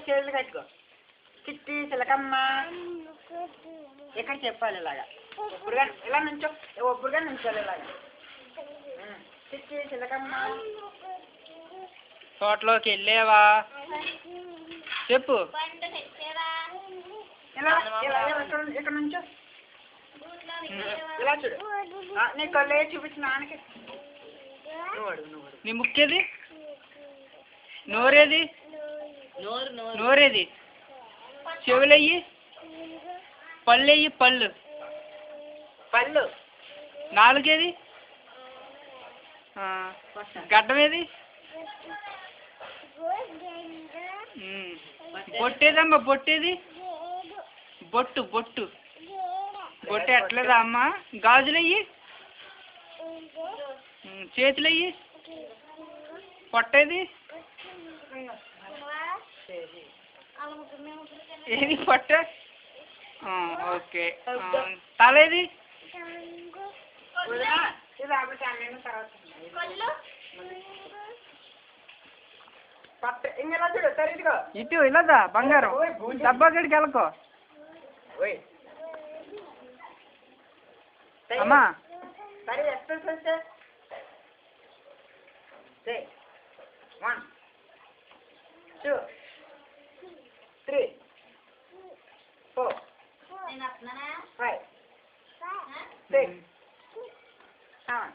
చేతులు కట్టుకో. చిట్టి చిలకమ్మ ఇక్కడ చెప్పాలి ఇలాగా. ఒప్పుడుగా ఇలా నుంచో, ఒప్పుడుగా నుంచోాలి ఇలాగా. చిట్టి చిలకమ్మ తోటలోకి వెళ్ళేవా చెప్పు. ఇలా ఇక్కడ నుంచో. ఇలా చూడు. నీ కళ్ళు చూపించు నాన్నకి. నీ ముక్కేది, నోరేది, నోరేది, చెవులయ్యి, పళ్ళయ్యి, పళ్ళు, పళ్ళు, నాలుగేది, గడ్డమేది, బొట్టేదమ్మా, బొట్టేది, బొట్టు, బొట్టు, బొట్టు ఎట్లేదా అమ్మ. గాజులయ్యి, చేతులయ్యి, పొట్టేది, ఏది పొట్ట, ఓకే. తలేది, ఇటు ఇలాదా బంగారం డబ్బాగడికి వెళ్ళకో అమ్మా. సరే ఎక్సర్సైజ్ 1 2 3 4 5 6 7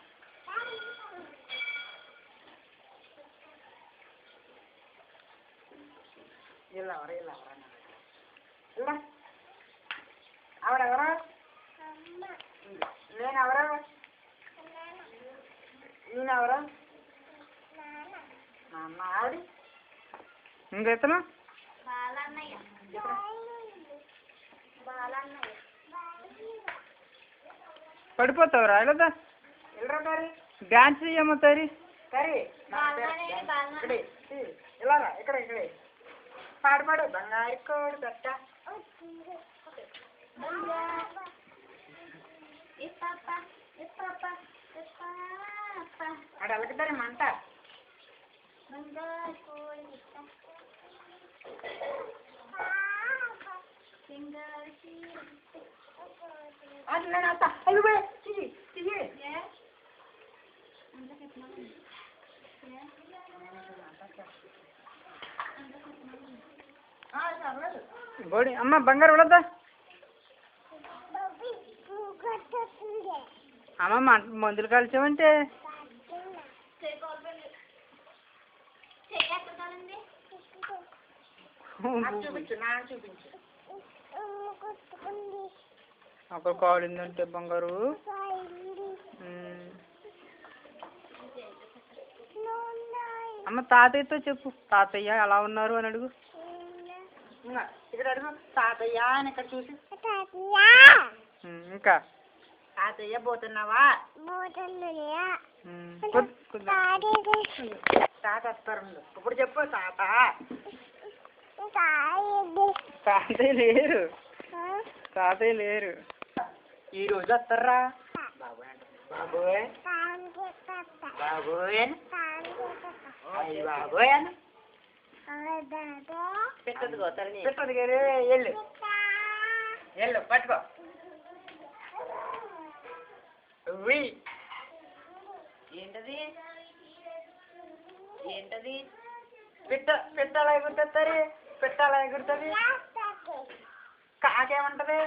ఇలా ఇలా ఇలా ఆవిడెవరు? నేనెవరు? నేనెవరు? నాన్న. ఆవిడ ఇంకెత్తనా పడిపోతావురా. వెళ్ళదా డాన్స్ చెయ్యమ్మ తరి. ఇలాగా ఇక్కడ ఇక్కడే పాడు బంగారు కోడి పెట్ట. అక్కడ వెళ్ళకదారి మంట. అది నేను వస్తా. అయ్యో చెయ్యి చెయ్యి. బోడి అమ్మ బంగారు వెళ్ళొద్దా అమ్మ. మందులు కలిసామంటే అక్కడ కాలిందంటే బంగారు. అమ్మ తాతయ్యతో చెప్పు. తాతయ్య ఎలా ఉన్నారు అని అడుగు. ఇక్కడ అడుగు తాతయ్య అని. ఇక్కడ చూసి ఇంకా తాతయ్య పోతున్నావా? తాత వస్తారు. ఇప్పుడు చెప్పు తాత. తాతయ్య లేరు, తాతయ్య లేరు. ఈ రోజు వస్తారా? బాబోయ్ బాబోయ్ బాబోయ్ అని పెట్టదు. పెట్టదు గారు. వెళ్ళు వెళ్ళు పట్టుకో. ఏంటది ఏంటది? పెట్టాలా ఎగురుతుంది. పెట్టాలా ఎగురుతుంది. కాకేమంటది?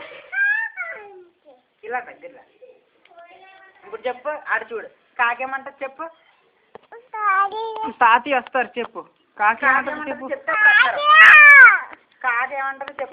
ఇలా దగ్గర. ఇప్పుడు చెప్పు. ఆడ చూడు. కాకేమంటది చెప్పు. తాతయ్య వస్తారు చెప్పు. కాకేమంటది చెప్పు. కాకేమంటది చెప్పు.